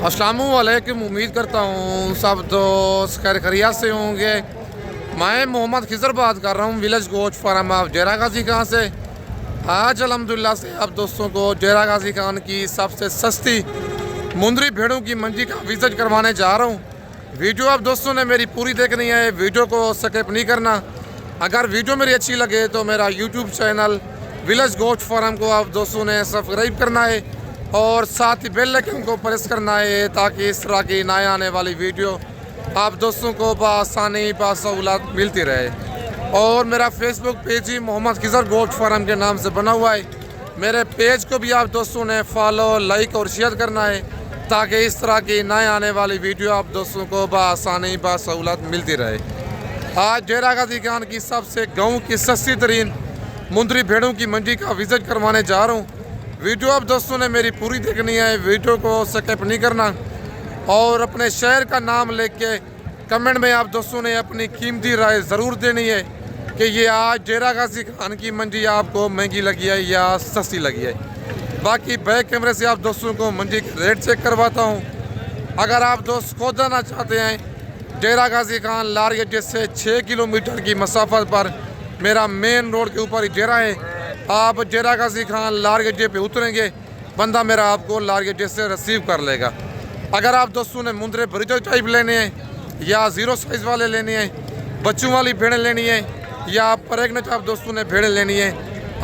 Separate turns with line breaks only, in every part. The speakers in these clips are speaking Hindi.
अस्सलामुअलैकुम। उम्मीद करता हूँ सब दोस्त खैर खैरियत से होंगे। मैं मोहम्मद खिजर बात कर रहा हूँ विलेज गोश्त फार्म ऑफ जेरा गाजी खान से। आज अल्हम्दुलिल्लाह से आप दोस्तों को जेरा गाजी खान की सबसे सस्ती मुंदरी भेड़ों की मंडी का विजिट करवाने जा रहा हूँ। वीडियो आप दोस्तों ने मेरी पूरी देखनी है, वीडियो को स्किप नहीं करना। अगर वीडियो मेरी अच्छी लगे तो मेरा यूट्यूब चैनल विलेज गोश्त फार्म को आप दोस्तों ने सब्सक्राइब करना है और साथ ही बेल आइकन को प्रेस करना है ताकि इस तरह की नए आने वाली वीडियो आप दोस्तों को बआसानी बासहूलत मिलती रहे। और मेरा फेसबुक पेज ही मोहम्मद खिजर गोश्त फार्म के नाम से बना हुआ है। मेरे पेज को भी आप दोस्तों ने फॉलो, लाइक और शेयर करना है ताकि इस तरह की नए आने वाली वीडियो आप दोस्तों को बआसानी बासहूलत मिलती रहे। आज जेरा गाजी खान की सबसे गाँव की सस्ती तरीन मुंदरी भेड़ों की मंडी का विजिट करवाने जा रहा हूँ। वीडियो आप दोस्तों ने मेरी पूरी देखनी है, वीडियो को स्किप नहीं करना और अपने शहर का नाम लेके कमेंट में आप दोस्तों ने अपनी कीमती राय ज़रूर देनी है कि ये आज जेरा गाजी खान की मंडी आपको महंगी लगी है या सस्ती लगी है। बाकी बैक कैमरे से आप दोस्तों को मंडी के रेट चेक करवाता हूँ। अगर आप दोस्त खुद जाना चाहते हैं जेरा गाजी खान लार अड्डे से 6 किलोमीटर की मसाफत पर मेरा मेन रोड के ऊपर ही जेरा है। आप जेरा गाजी खान लार अड्डे पे उतरेंगे, बंदा मेरा आपको लार अड्डे से रिसीव कर लेगा। अगर आप दोस्तों ने मुंदरे ब्रिजल टाइप लेने हैं या ज़ीरो साइज़ वाले लेने हैं, बच्चों वाली भेड़ें लेनी है या प्रेगनेंट आप दोस्तों ने भेड़ें लेनी है,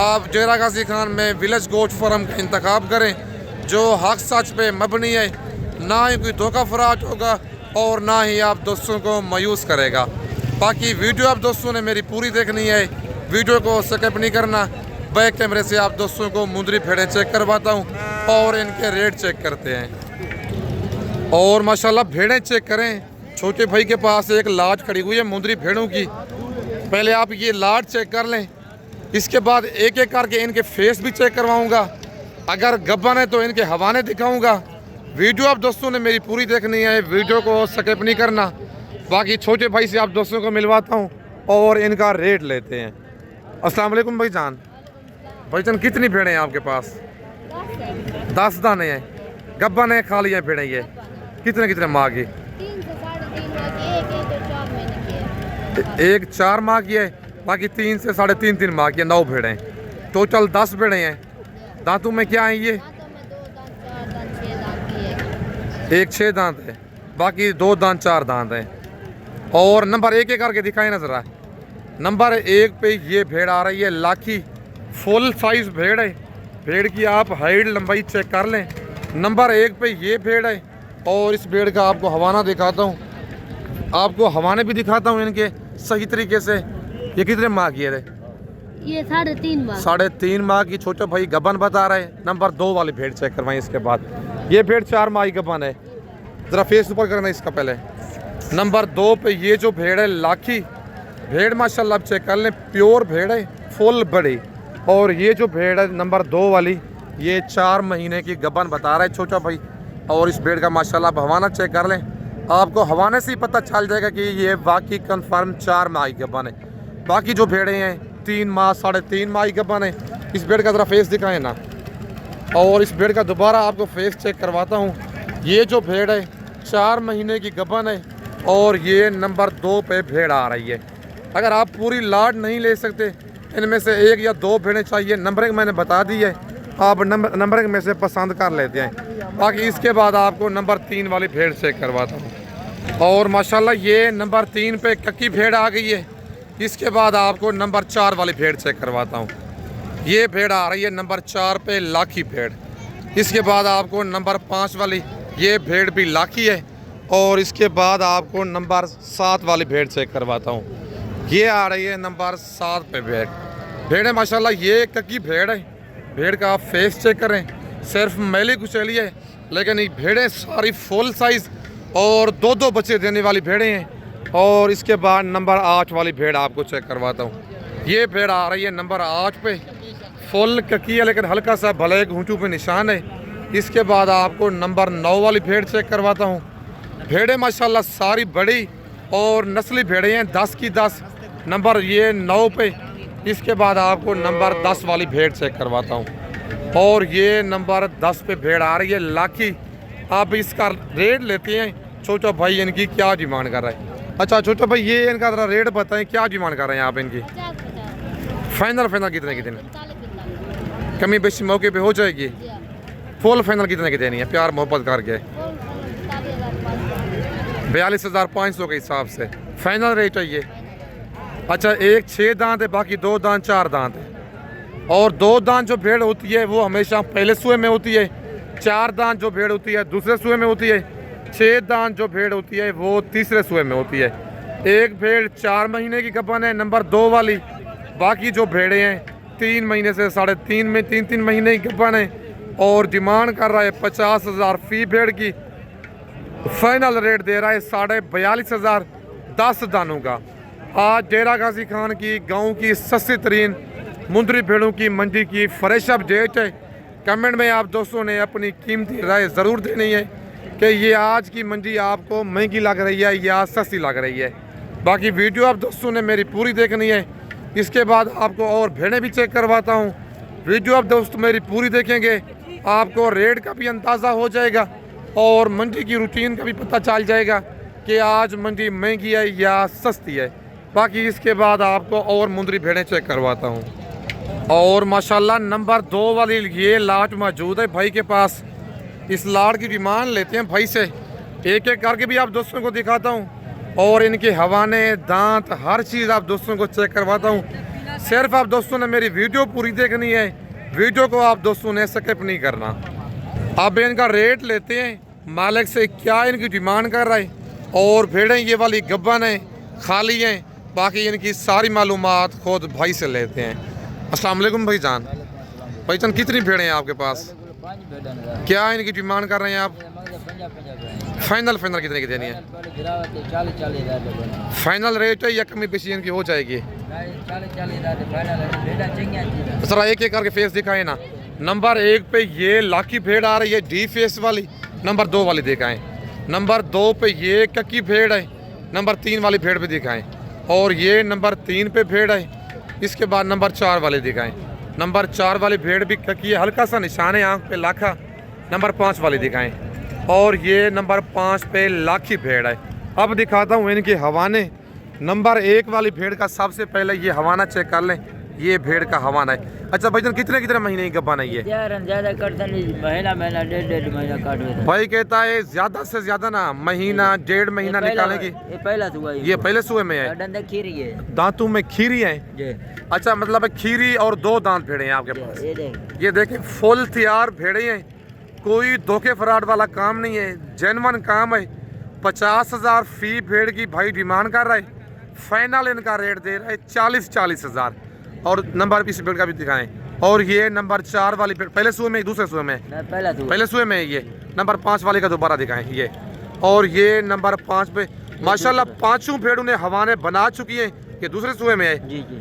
आप जेरा गाजी खान में विलेज गोश्त फार्म का इंतखाब करें जो हक सच पे मबनी है। ना ही कोई धोखा फराज होगा और ना ही आप दोस्तों को मायूस करेगा। बाकी वीडियो आप दोस्तों ने मेरी पूरी देखनी है, वीडियो को स्किप नहीं करना। बैक कैमरे से आप दोस्तों को मुंदरी भेड़ें चेक करवाता हूँ और इनके रेट चेक करते हैं। और माशाल्लाह भेड़ें चेक करें। छोटे भाई के पास एक लाट खड़ी हुई है मुंदरी भेड़ों की। पहले आप ये लाट चेक कर लें, इसके बाद एक एक करके इनके फेस भी चेक करवाऊँगा। अगर गब्बन है तो इनके हवाने दिखाऊँगा। वीडियो आप दोस्तों ने मेरी पूरी देखनी है, वीडियो को स्किप नहीं करना। बाकी छोटे भाई से आप दोस्तों को मिलवाता हूँ और इनका रेट लेते हैं। अस्सलाम वालेकुम भाईजान। भाईजान कितनी भेड़ें हैं आपके पास? 10 दाने हैं। गब्बन है, खाली है भेड़ें ये? कितने कितने माह की?
3 से 3.5 माह की, एक 4 महीने की है।
एक 4 माह की है, बाकी 3 से 3.5 माह की है। 9 भेड़ें, टोटल 10 भेड़ें हैं। दांतों में क्या है ये?
दांतों में 2 दांत 4 दांत 6 दांत की है।
एक 6 दांत है, बाकी 2 दांत 4 दांत हैं। और नंबर एक एक करके दिखाएं ना ज़रा। नंबर 1 पे ये भेड़ आ रही है लाखी, फुल साइज भेड़ है। भेड़ की आप हाइट लंबाई चेक कर लें। नंबर 1 पे ये भेड़ है और इस भेड़ का आपको हवाना दिखाता हूँ, आपको हवाने भी दिखाता हूँ इनके सही तरीके से। ये कितने माह की है?
ये 3.5 माह।
3.5 माह की। छोटा भाई गबन बता रहे हैं। नंबर 2 वाली भेड़ चेक करवाएं। इसके बाद ये भेड़ 4 माह की गबन है। ज़रा फेस ऊपर करना इसका पहले। नंबर 2 पे ये जो भेड़ है लाखी भेड़, माशाल्लाह आप चेक कर लें, प्योर भेड़ है, फुल बड़ी। और ये जो भेड़ है नंबर 2 वाली, ये 4 महीने की गबन बता रहा है छोटा भाई। और इस भेड़ का माशाल्लाह आप हवाना चेक कर लें, आपको हवाने से ही पता चल जाएगा कि ये वाकई कन्फर्म 4 माह की गबन है। बाकी जो भेड़ें हैं 3 माह 3.5 माह की गबन है। इस भेड़ का ज़रा फेस दिखाएं ना। और इस भेड़ का दोबारा आपको फेस चेक करवाता हूँ। ये जो भेड़ है 4 महीने की गबन है और ये नंबर 2 पे भेड़ आ रही है। अगर आप पूरी लाट नहीं ले सकते, इनमें से 1 या 2 भेड़ें चाहिए, नंबरिंग मैंने बता दी है, आप नंबरिंग में से पसंद कर लेते हैं। बाकी इसके बाद आपको नंबर 3 वाली भेड़ चेक करवाता हूँ। और माशाल्लाह ये नंबर 3 पे कक्की भेड़ आ गई है। इसके बाद आपको नंबर 4 वाली भेड़ चेक करवाता हूँ। ये भेड़ आ रही है नंबर 4 पे लाखी भेड़। इसके बाद आपको नंबर 5 वाली ये भेड़ भी लाखी है। और इसके बाद आपको नंबर 7 वाली भेड़ चेक करवाता हूँ। ये आ रही है नंबर 7 पे भेड़ है। माशाल्लाह ये कक्की भेड़ है। भेड़ का आप फेस चेक करें, सिर्फ मैली कुचैली है, लेकिन ये भेड़ें सारी फुल साइज़ और 2-2 बच्चे देने वाली भेड़ें हैं। और इसके बाद नंबर 8 वाली भेड़ आपको चेक करवाता हूँ। ये भेड़ आ रही है नंबर 8 पे, फुल कक्की है लेकिन हल्का सा भले घूंटू पे निशान है। इसके बाद आपको नंबर 9 वाली भेड़ चेक करवाता हूँ। भेड़ें माशाल्लाह सारी बड़ी और नस्ली भेड़ें हैं, 10 की 10। नंबर ये 9 पे। इसके बाद आपको नंबर 10 वाली भेड़ चेक करवाता हूँ। और ये नंबर 10 पे भेड़ आ रही है लाखी, आप इसका रेट लेते हैं। छोटा भाई इनकी क्या डिमांड कर रहा है? अच्छा छोटा भाई ये इनका जरा रेट बताएं, क्या डिमांड कर रहे हैं आप इनकी?
50-50
फाइनल फाइनल कितने की देनी?
45-45
कमी बेशी मौके पे हो जाएगी।
जी हाँ।
फुल फाइनल कितने की देनी है प्यार मोहब्बत करके? 42,500 के हिसाब से फाइनल रेट है ये। अच्छा एक 6 दांत है, बाकी 2 दांत 4 दांत है। और 2 दांत जो भेड़ होती है वो हमेशा पहले सूए में होती है। 4 दांत जो भेड़ होती है दूसरे सूए में होती है। 6 दांत जो भेड़ होती है वो तीसरे सूए में होती है। एक भेड़ 4 महीने की गबन है नंबर 2 वाली। बाकी जो भेड़ें हैं 3 महीने से 3.5 में 3-3 महीने की गबन है। और डिमांड कर रहा है 50,000 फी भेड़ की। फाइनल रेट दे रहा है 42,500 10 दानों का। आज डेरा गाजी खान की गाँव की सस्ती तरीन मुंदरी भेड़ों की मंडी की फ्रेश अपडेट है। कमेंट में आप दोस्तों ने अपनी कीमती राय ज़रूर देनी है कि ये आज की मंडी आपको महंगी लग रही है या सस्ती लग रही है। बाकी वीडियो आप दोस्तों ने मेरी पूरी देखनी है। इसके बाद आपको और भेड़ें भी चेक करवाता हूँ। वीडियो आप दोस्तों मेरी पूरी देखेंगे आपको रेट का भी अंदाज़ा हो जाएगा और मंडी की रूटीन का भी पता चल जाएगा कि आज मंडी महंगी है या सस्ती है। बाकी इसके बाद आपको और मुंदरी भेड़ें चेक करवाता हूँ। और माशाल्लाह नंबर 2 वाली ये लाट मौजूद है भाई के पास। इस लाट की डिमांड लेते हैं भाई से, एक एक करके भी आप दोस्तों को दिखाता हूँ और इनके हवाने दांत हर चीज़ आप दोस्तों को चेक करवाता हूँ। सिर्फ आप दोस्तों ने मेरी वीडियो पूरी देखनी है, वीडियो को आप दोस्तों ने स्किप नहीं करना। अब इनका रेट लेते हैं मालिक से, क्या इनकी डिमांड कर रहा है। और भेड़ें ये वाली गब्बन है खाली हैं, बाकी इनकी सारी मालूमात खुद भाई से लेते हैं। अस्सलाम वालेकुम भाईजान। भाईजान कितनी भेड़ें हैं आपके पास?
5 भेड़ें।
क्या इनकी डिमांड कर रहे हैं आप? फाइनल फाइनल कितने की देनी है?
40-40 हज़ार।
फाइनल रेट है या कमी पेशी इनकी हो जाएगी?
40-40 हज़ार फाइनल।
सर एक एक करके फेस दिखाए ना। नंबर 1 पे ये लाकी भेड़ आ रही है डी फेस वाली। नंबर 2 वाली दिखाएं। नंबर 2 पे ये कक्की भेड़ है। नंबर 3 वाली भेड़ पे दिखाएं। और ये नंबर 3 पे भेड़ है। इसके बाद नंबर 4 वाले दिखाएं। नंबर 4 वाली भेड़ भी ककी है, हल्का सा निशान है आंख पे लाखा। नंबर 5 वाली दिखाएं। और ये नंबर 5 पे लाखी भेड़ है। अब दिखाता हूँ इनके हवाने। नंबर 1 वाली भेड़ का सबसे पहले ये हवाना चेक कर लें। ये भेड़ का हवाना है। अच्छा भाईजान कितने कितने महीने की गब्बन है ये?
ज़्यादा करता नहीं, महीना 1.5 महीना काट देता।
भाई कहता है ज्यादा से ज्यादा ना महीना 1.5 महीना निकालेंगे।
ये पहला हुआ
ये पहले सुए में है।
डंडा खीरी है,
दांतों में खीरी है।
जी।
अच्छा मतलब खीरी और 2 दांत भेड़े हैं आपके पास। ये देखें फुल तैयार भेड़े हैं, कोई धोखे फराड वाला काम नहीं है, जेन्युइन काम है। 50,000 फी भेड़ की भाई डिमांड कर रहा है। फाइनल इनका रेट दे रहा है 40 हज़ार। और नंबर इस भेड़ का भी दिखाएं। और ये नंबर 4 वाली भेड़ पहले सुए में दूसरे सुए में? पहले सुए में है ये। नंबर 5 वाले का दोबारा दिखाएं ये। और ये नंबर 5 पे माशाल्लाह 5 भेड़ उन्हें हवाने बना चुकी हैं। ये दूसरे सुए में है।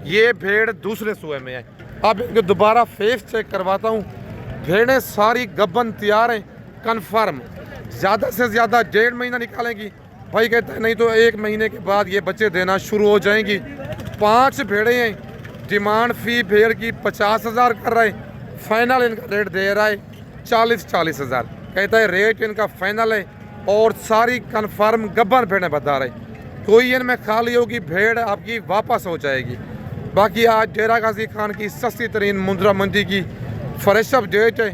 ये भेड़ दूसरे सुए में है। अब इनके दोबारा फेस चेक करवाता हूँ। भेड़ें सारी गब्बन तैयार हैं कन्फर्म। ज़्यादा से ज़्यादा 1.5 महीना निकालेंगी। भाई कहते हैं नहीं तो 1 महीने के बाद ये बच्चे देना शुरू हो जाएंगी। 5 भेड़ें हैं। डिमांड फी भेड़ की 50,000 कर रहा है। फाइनल इनका रेट दे रहा है 40 हज़ार। कहता है रेट इनका फाइनल है और सारी कन्फर्म गब्बन भेड़ें बता रहे। कोई इनमें खाली होगी भेड़ आपकी वापस हो जाएगी। बाकी आज डेरा गाजी खान की सस्ती तरीन मुंद्रा मंडी की फ्रेश अपडेट है।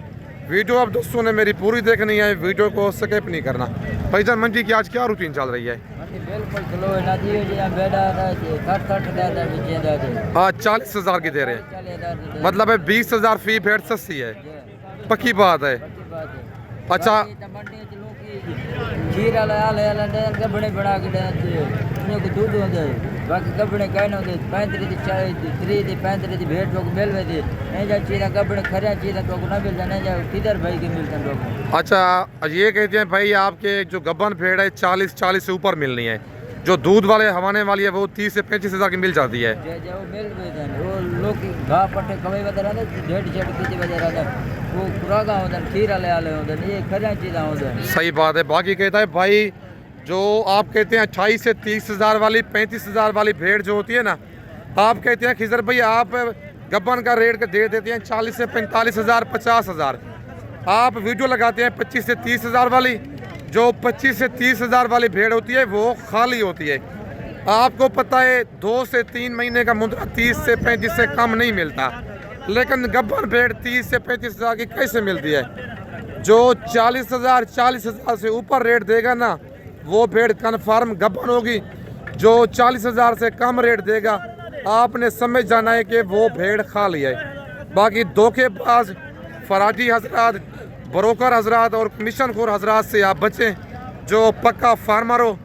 वीडियो आप दोस्तों ने मेरी पूरी देखनी है, वीडियो को स्किप नहीं करना। भाईजान मंडी की आज क्या रूटीन चल रही है? आज 40,000 की दे रहे हैं, मतलब है 20,000 फी भेड़ सस्ती है, पक्की बात है। अच्छा
बाकी कपड़े कहने होते 35-40 भेड़ को मिल रहे थे। चीज़ कपड़े खरिया चीज़ तो ना मिलता नहीं जा किधर भाई के मिलते हैं।
अच्छा ये कहते हैं भाई आपके जो गब्बन भेड़ है 40 से ऊपर मिलनी है। जो दूध वाले हवाने वाली है वो 30 से 35 हज़ार की मिल जाती है।
जो मिल रहे वो लोग घाव पट्टे कमाई बता रहा था 1.5 की बजा रहा था वो खुराका होता है खीरा ले आले होते हैं ये खरिया चीज़ होता है।
सही बात है। बाकी कहता है भाई जो आप कहते हैं 28 से 30 हज़ार वाली 35 हज़ार वाली भेड़ जो होती है ना, आप कहते हैं खिजर भाई आप गब्बन का रेट दे देते हैं 40 से 45 हज़ार 50 हज़ार। आप वीडियो लगाते हैं 25 से 30 हज़ार वाली, जो 25 से 30 हज़ार वाली भेड़ होती है वो खाली होती है। आपको पता है 2 से 3 महीने का मुद्रा 30 से 35 से कम नहीं मिलता, लेकिन गब्बर भेड़ 30 से 35 हज़ार की कैसे मिलती है? जो 40 हज़ार से ऊपर रेट देगा ना, वो भेड़ कन्फर्म गब्बर होगी। जो 40 हज़ार से कम रेट देगा, आपने समझ जाना है कि वो भेड़ खाली है। बाकी धोखेबाज फराजी हजरात, ब्रोकर हजरात और कमीशन खोर हजरात से आप बचें। जो पक्का फार्मर हो,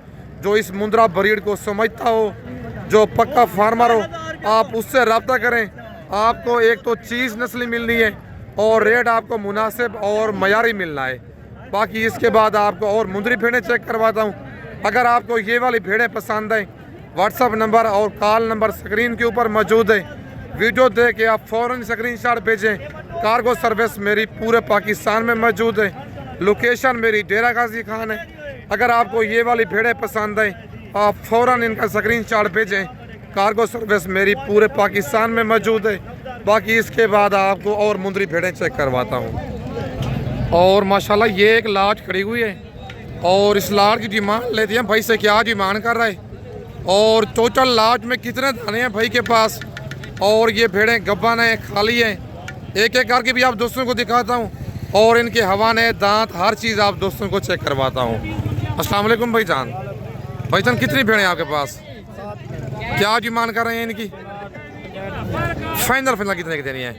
जो इस मुंद्रा ब्रीड को समझता हो, जो पक्का फार्मर हो, आप उससे रब्ता करें। आपको एक तो चीज़ नस्ली मिलनी है और रेट आपको मुनासिब और मयारी मिलना है। बाकी इसके बाद आपको और मुंदरी भेड़ें चेक करवाता हूँ। अगर आपको ये वाली भेड़ें पसंद आए, व्हाट्सअप नंबर और कॉल नंबर स्क्रीन के ऊपर मौजूद है। वीडियो देख के आप फ़ौरन स्क्रीनशॉट भेजें। कार्गो सर्विस मेरी पूरे पाकिस्तान में मौजूद है। लोकेशन मेरी डेरा गाजी खान है। अगर आपको ये वाली भेड़ें पसंद आए, आप फ़ौरन इनका स्क्रीनशॉट भेजें। कार्गो सर्विस मेरी पूरे पाकिस्तान में मौजूद है। बाकी इसके बाद आपको और मुंदरी भेड़ें चेक करवाता हूँ। और माशाल्लाह ये एक लाट खड़ी हुई है और इस लाट की डिमांड लेते हैं भाई से, क्या डिमांड कर रहा है और टोटल लाट में कितने दाने हैं भाई के पास। और ये भेड़ें गब्बन है, खाली हैं। एक एक करके भी आप दोस्तों को दिखाता हूँ और इनके हवाने, दांत, हर चीज़ आप दोस्तों को चेक करवाता हूँ। अस्सलाम वालेकुम भाईजान। भाईजान कितनी भेड़ें हैं आपके पास? क्या डिमांड कर रहे हैं इनकी? फाइनल कितने की देनी है?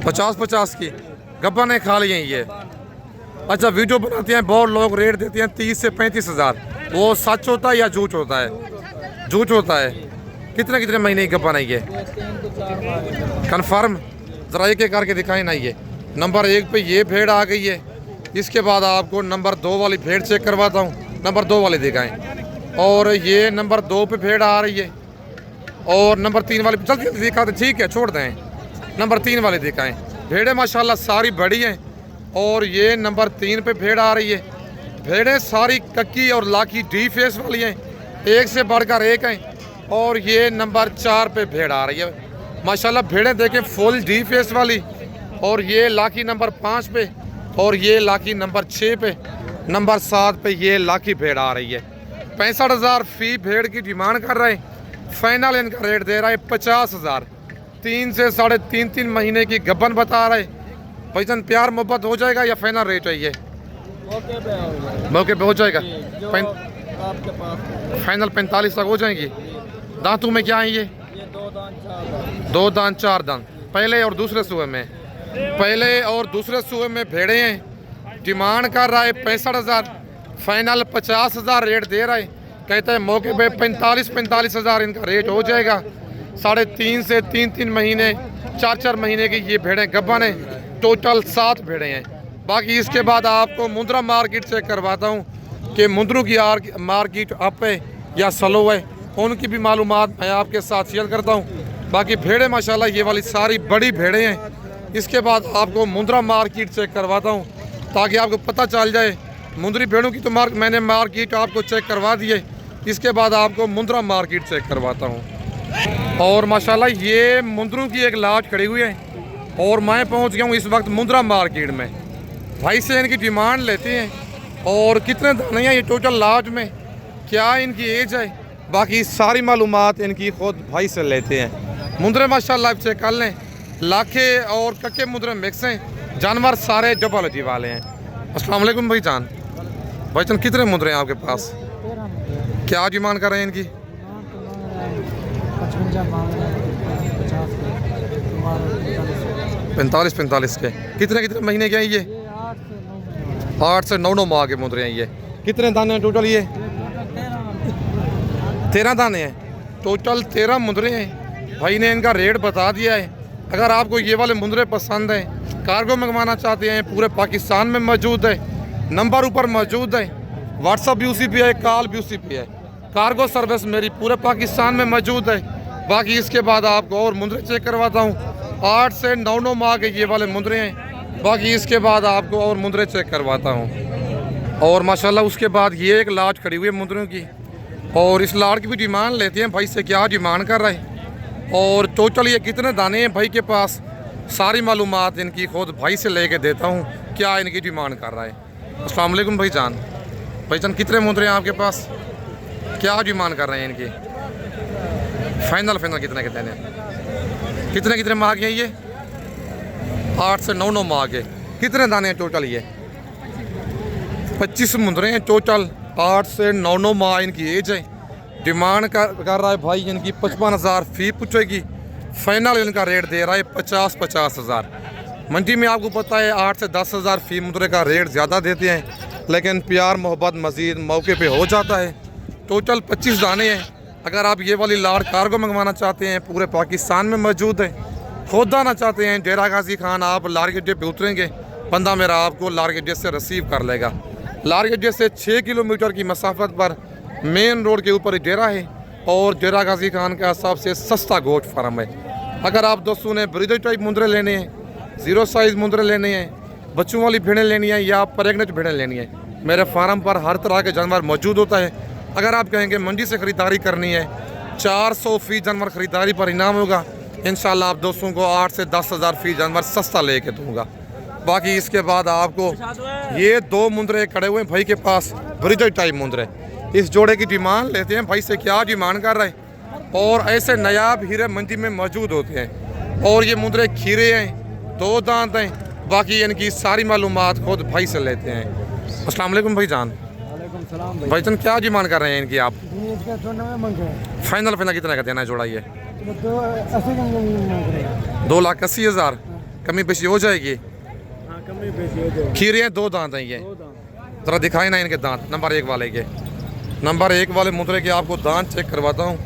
50 की गब्बन है, खाली हैं ये। अच्छा, वीडियो बनाते हैं बहुत लोग, रेट देते हैं 30 से 35 हज़ार। वो सच होता है या झूठ होता है? झूठ होता है। कितने महीने की गब्बन है ये? कन्फर्म ज़रा एक करके दिखाएं ना। ये नंबर 1 पे ये भेड़ आ गई है। इसके बाद आपको नंबर 2 वाली भेड़ चेक करवाता हूँ। नंबर 2 वाली दिखाएं। और ये नंबर 2 पे भेड़ आ रही है और नंबर 3 वाली जल्दी दिखाते, ठीक है छोड़ दें। नंबर 3 वाली दिखाएं। भेड़ें माशाल्लाह सारी बड़ी हैं। और ये नंबर 3 पे भेड़ आ रही है। भेड़ें सारी कक्की और लाखी डी फेस वाली हैं, एक से बढ़कर एक हैं। और ये नंबर 4 पे भेड़ आ रही है। माशाल्लाह भेड़ें देखें फुल डी फेस वाली। और ये लाखी नंबर 5 पे और ये लाखी नंबर 6 पे। नंबर 7 पे ये लाखी भेड़ आ रही है। 65 हज़ार फी भेड़ की डिमांड कर रहे हैं। फाइनल इनका रेट दे रहा है 50 हज़ार। 3 से 3.5 महीने की गब्बन बता रहे। भाईजान प्यार मोहब्बत हो जाएगा या फाइनल रेट है ये? मौके पे हो जाएगा। फाइनल 45 तक हो जाएंगी। दांतों में क्या है ये? 2 दांत 4 दांत। पहले और दूसरे सूए में, पहले और दूसरे सूए में भेड़े हैं। डिमांड कर रहा है 65 हज़ार। फाइनल 50 हज़ार रेट दे रहा है। कहते हैं मौके पे 45 हज़ार इनका रेट हो जाएगा। 3.5 से 3 महीने 4 महीने की ये भेड़ें गब्बन है। टोटल 7 भेड़ें हैं। बाकी इसके बाद आपको मुंद्रा मार्केट से करवाता हूँ कि मुंद्रों की मार्केट अप है या स्लो है, उनकी भी मालूमात मैं आपके साथ शेयर करता हूँ। बाकी भेड़ें माशाल्लाह ये वाली सारी बड़ी भेड़ें हैं। इसके बाद आपको मुंद्रा मार्केट चेक करवाता हूँ ताकि आपको पता चल जाए। मुंद्री भेड़ों की तो मैंने मार्केट आपको चेक करवा दी है। इसके बाद आपको मुंद्रा मार्केट चेक करवाता हूँ। और माशाल्लाह ये मुंद्रों की एक लाट खड़ी हुई है और मैं पहुँच गया हूँ इस वक्त मुंद्रा मार्केट में। भाई से इनकी डिमांड लेते हैं और कितने दाने हैं ये टोटल लाट में, क्या इनकी एज है, बाकी सारी मालूमात इनकी खुद भाई से लेते हैं। मुंद्रे माशाल्लाह चेक कर लें, लाखे और कक्के मुंद्रे मिक्स हैं। जानवर सारे जबालजी वाले हैं। अस्सलाम वालेकुम भाईजान। भाईजान कितने मुंद्रे हैं आपके पास? क्या डिमांड कर रहे हैं इनकी? 45 के। कितने महीने के हैं ये? 8 से 9 माह के मुंद्रे हैं ये। कितने दाने हैं टोटल ये? 13 दाने हैं टोटल। 13 मुंद्रे हैं। भाई ने इनका रेट बता दिया है। अगर आपको ये वाले मुंद्रे पसंद हैं, कार्गो मंगवाना चाहते हैं, पूरे पाकिस्तान में मौजूद है। नंबर ऊपर मौजूद है। व्हाट्सअप भी उसी पे है, कॉल भी उसी पे है। कार्गो सर्विस मेरी पूरे पाकिस्तान में मौजूद है। बाकी इसके बाद आपको और मुंद्रे चेक करवाता हूँ। 8 से 9 माह के ये वाले मुंद्रे हैं। बाकी इसके बाद आपको और मुंद्रे चेक करवाता हूँ। और माशाल्लाह उसके बाद ये एक लाट खड़ी हुई है मुंद्रों की और इस लाट की भी डिमांड लेते हैं भाई से, क्या डिमांड कर रहे हैं और टोटल ये कितने दाने हैं भाई के पास। सारी मालूमात इनकी खुद भाई से लेके देता हूँ क्या इनकी डिमांड कर रहा है। अस्सलाम वालेकुम भाईजान। भाईजान कितने मुंदरे हैं आपके पास, क्या डिमांड कर रहे हैं इनकी? फाइनल कितने के देने, कितने माह के हैं ये? 8 से 9 माह के। कितने दाने हैं टोटल ये? 25 मुंदरे हैं टोटल। 8 से 9 माह इनकी एज है। डिमांड कर रहा है भाई इनकी 55,000 फी पूछेगी। फाइनल इनका रेट दे रहा है 50,000। मंडी में आपको पता है 8 से 10,000 फी मुंदरे का रेट ज़्यादा देते हैं, लेकिन प्यार मोहब्बत मज़ीद मौके पे हो जाता है। टोटल 25 दाने हैं। अगर आप ये वाली लाड़ कार्गो मंगवाना चाहते हैं, पूरे पाकिस्तान में मौजूद है। खुद आना चाहते हैं डेरा गाजी खान, आप लार गड्ढे पे उतरेंगे, बंदा मेरा आपको लार गड्ढे से रिसीव कर लेगा। लार गड्ढे से 6 किलोमीटर की मसाफत पर मेन रोड के ऊपर डेरा है और डेरा गाजी खान का सबसे सस्ता गोट फार्म है। अगर आप दोस्तों ने ब्रीडर टाइप मुंदरे लेने हैं, 0 साइज़ मुंदरे लेने हैं, बच्चों वाली भेड़ें लेनी है या प्रेगनेंट भेड़ें लेनी है, मेरे फार्म पर हर तरह के जानवर मौजूद होता है। अगर आप कहेंगे मंडी से ख़रीदारी करनी है, 400 फ़ी जानवर ख़रीदारी पर इनाम होगा। इंशाल्लाह आप दोस्तों को 8 से 10,000 फ़ी जानवर सस्ता लेके दूँगा। बाकी इसके बाद आपको ये 2 मुंदरे खड़े हुए हैं भाई के पास, ब्रीडर टाइप मुंदरे। इस जोड़े की डिमांड लेते हैं भाई से, क्या डिमांड कर रहे हैं। और ऐसे नायाब हीरे मंडी में मौजूद होते हैं। और ये मुंदरे खीरे हैं, 2 दांत हैं। बाकी इनकी सारी मालूमात खुद भाई से लेते हैं। अस्सलाम वालेकुम भाईजान। भाईजान क्या डिमांड कर रहे हैं इनकी आप? फाइनल कितना का देना है जोड़ा ये? 2,80,000। कमी बेशी हो जाएगी? खीरे हैं, 2 दांत हैं ये। ज़रा दिखाए ना इनके दांत। नंबर 1 वाले के, नंबर 1 वाले मुंदरे के आपको दांत चेक करवाता हूँ।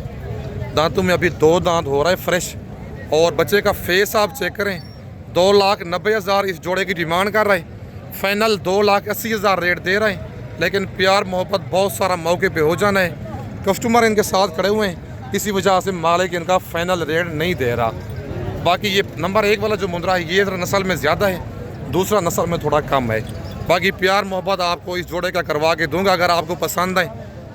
दांतों में अभी 2 दांत हो रहा है फ्रेश। और बच्चे का फेस आप चेक करें। 2,90,000 इस जोड़े की डिमांड कर रहा है। फाइनल 2,80,000 रेट दे रहे हैं, लेकिन प्यार मोहब्बत बहुत सारा मौके पे हो जाना है। कस्टमर इनके साथ खड़े हुए हैं, इसी वजह से मालिक इनका फाइनल रेट नहीं दे रहा। बाकी ये नंबर 1 वाला जो मुंदरा है ये नस्ल में ज़्यादा है, दूसरा नस्ल में थोड़ा कम है। बाकी प्यार मोहब्बत आपको इस जोड़े का करवा के दूंगा। अगर आपको पसंद है,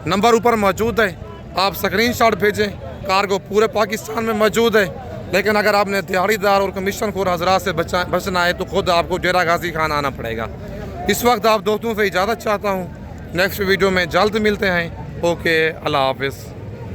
नंबर ऊपर मौजूद है, आप स्क्रीनशॉट भेजें। कार्गो पूरे पाकिस्तान में मौजूद है, लेकिन अगर आपने दिहाड़ीदार और कमीशन खोर हजरात से बचना है तो खुद आपको डेरा गाजी खान आना पड़ेगा। इस वक्त आप दोस्तों से इजाज़त चाहता हूँ। नेक्स्ट वीडियो में जल्द मिलते हैं। ओके, अल्लाह हाफिज़।